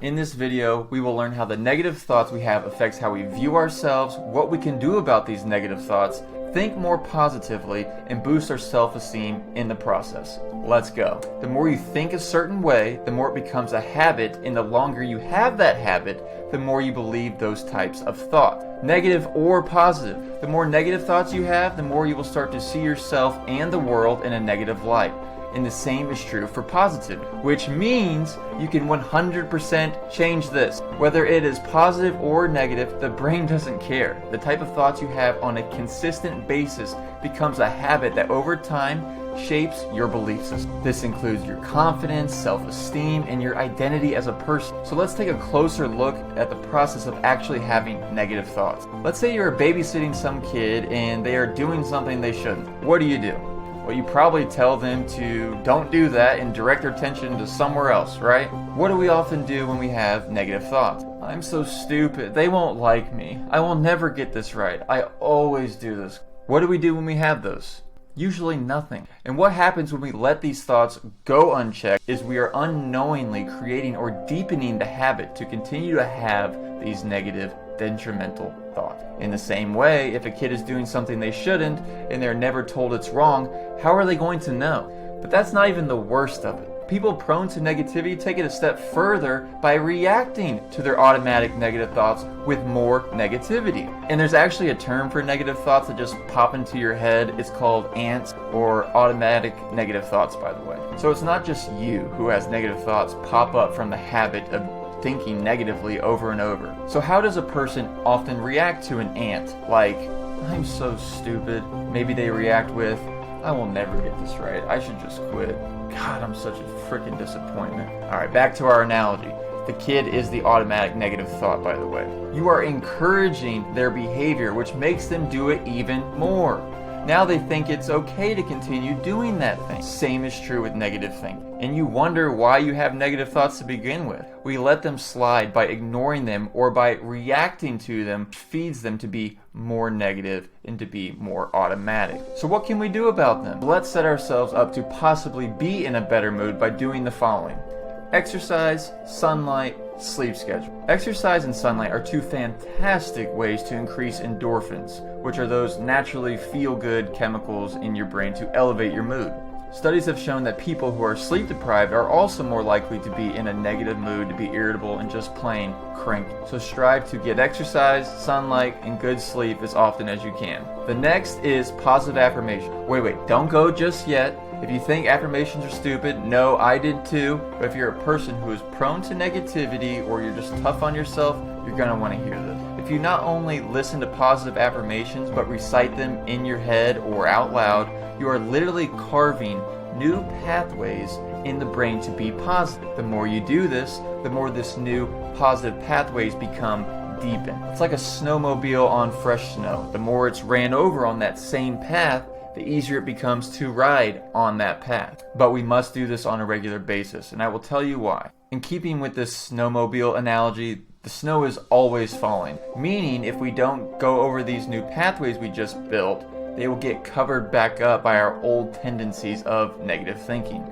In this video, we will learn how the negative thoughts we have affects how we view ourselves, what we can do about these negative thoughts, think more positively, and boost our self-esteem in the process. Let's go. The more you think a certain way, the more it becomes a habit, and the longer you have that habit, the more you believe those types of thought. Negative or positive. The more negative thoughts you have, the more you will start to see yourself and the world in a negative light. And the same is true for positivity, which means you can 100% change this. Whether it is positive or negative, the brain doesn't care. The type of thoughts you have on a consistent basis becomes a habit that over time shapes your belief system. This includes your confidence, self-esteem, and your identity as a person. So let's take a closer look at the process of actually having negative thoughts. Let's say you're babysitting some kid and they are doing something they shouldn't. What do? Well, you probably tell them to don't do that and direct their attention to somewhere else, right? What do we often do when we have negative thoughts? I'm so stupid. They won't like me. I will never get this right. I always do this. What do we do when we have those? Usually nothing. And what happens when we let these thoughts go unchecked is we are unknowingly creating or deepening the habit to continue to have these negative, detrimental thoughts. In the same way, if a kid is doing something they shouldn't and they're never told it's wrong, how are they going to know? But that's not even the worst of it. People prone to negativity take it a step further by reacting to their automatic negative thoughts with more negativity. And there's actually a term for negative thoughts that just pop into your head. It's called ants, or automatic negative thoughts, by the way. So it's not just you who has negative thoughts pop up from the habit of thinking negatively over and over. So how does a person often react to an ant? Like, I'm so stupid. Maybe they react with, I will never get this right. I should just quit. God, I'm such a freaking disappointment. Alright, back to our analogy. The kid is the automatic negative thought, by the way. You are encouraging their behavior, which makes them do it even more. Now they think it's okay to continue doing that thing. Same is true with negative thinking. And you wonder why you have negative thoughts to begin with. We let them slide by ignoring them or by reacting to them, which feeds them to be more negative and to be more automatic. So what can we do about them? Let's set ourselves up to possibly be in a better mood by doing the following. Exercise, sunlight, sleep schedule. Exercise and sunlight are two fantastic ways to increase endorphins, which are those naturally feel-good chemicals in your brain to elevate your mood. Studies have shown that people who are sleep deprived are also more likely to be in a negative mood, to be irritable, and just plain cranky. So strive to get exercise, sunlight, and good sleep as often as you can. The next is positive affirmation. Wait, don't go just yet. If you think affirmations are stupid, no, I did too. But if you're a person who is prone to negativity or you're just tough on yourself, you're going to want to hear this. If you not only listen to positive affirmations, but recite them in your head or out loud, you are literally carving new pathways in the brain to be positive. The more you do this, the more this new positive pathways become deepened. It's like a snowmobile on fresh snow. The more it's ran over on that same path, the easier it becomes to ride on that path. But we must do this on a regular basis, and I will tell you why. In keeping with this snowmobile analogy, the snow is always falling, meaning if we don't go over these new pathways we just built, they will get covered back up by our old tendencies of negative thinking.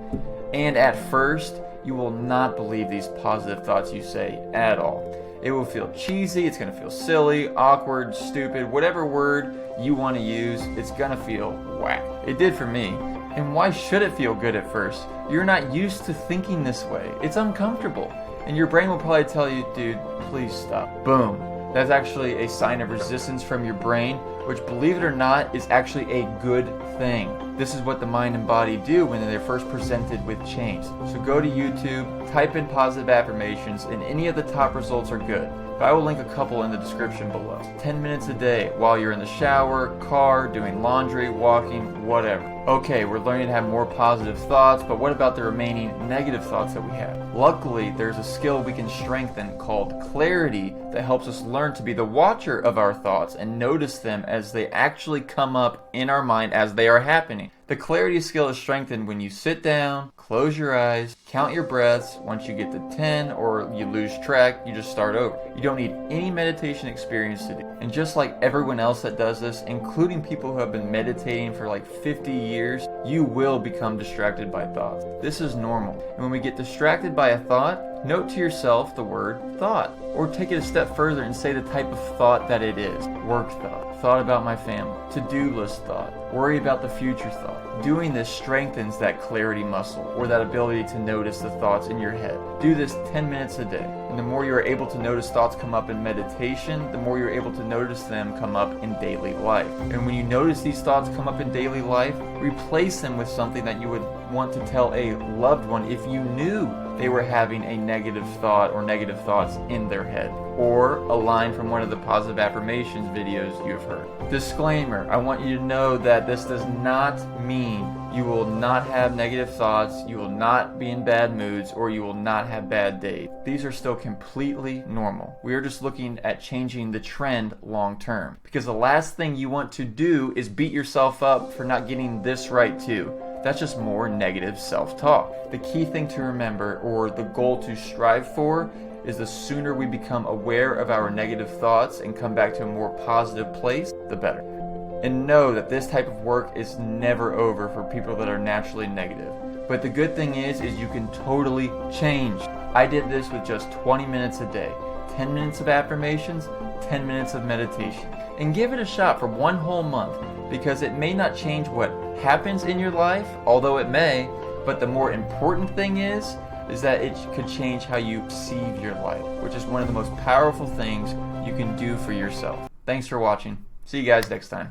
And at first, you will not believe these positive thoughts you say at all. It will feel cheesy, it's going to feel silly, awkward, stupid, whatever word you want to use, it's going to feel whack. It did for me. And why should it feel good at first? You're not used to thinking this way. It's uncomfortable. And your brain will probably tell you, dude, please stop. Boom. That's actually a sign of resistance from your brain, which, believe it or not, is actually a good thing. This is what the mind and body do when they're first presented with change. So go to YouTube, type in positive affirmations, and any of the top results are good. But I will link a couple in the description below. 10 minutes a day while you're in the shower, car, doing laundry, walking, whatever. Okay, we're learning to have more positive thoughts, but what about the remaining negative thoughts that we have? Luckily, there's a skill we can strengthen called clarity that helps us learn to be the watcher of our thoughts and notice them as they actually come up in our mind as they are happening. The clarity skill is strengthened when you sit down, close your eyes, count your breaths. Once you get to 10 or you lose track, you just start over. You don't need any meditation experience to do. And just like everyone else that does this, including people who have been meditating for like 50 years, you will become distracted by thoughts. This is normal. And when we get distracted by a thought, Note to yourself the word thought, or take it a step further and say the type of thought that it is. Work thought, thought about my family, to-do list thought, worry about the future thought. Doing this strengthens that clarity muscle, or that ability to notice the thoughts in your head. Do this 10 minutes a day, and the more you are able to notice thoughts come up in meditation, the more you're able to notice them come up in daily life. And when you notice these thoughts come up in daily life, replace them with something that you would want to tell a loved one if you knew they were having a negative thought or negative thoughts in their head, or a line from one of the Positive Affirmations videos you've heard. Disclaimer, I want you to know that this does not mean you will not have negative thoughts, you will not be in bad moods, or you will not have bad days. These are still completely normal. We are just looking at changing the trend long term, because the last thing you want to do is beat yourself up for not getting this right too. That's just more negative self-talk. The key thing to remember, or the goal to strive for, is the sooner we become aware of our negative thoughts and come back to a more positive place, the better. And know that this type of work is never over for people that are naturally negative. But the good thing is you can totally change. I did this with just 20 minutes a day. 10 minutes of affirmations, 10 minutes of meditation. And give it a shot for 1 whole month, because it may not change what happens in your life, although it may, but the more important thing is that it could change how you perceive your life, which is one of the most powerful things you can do for yourself. Thanks for watching. See you guys next time.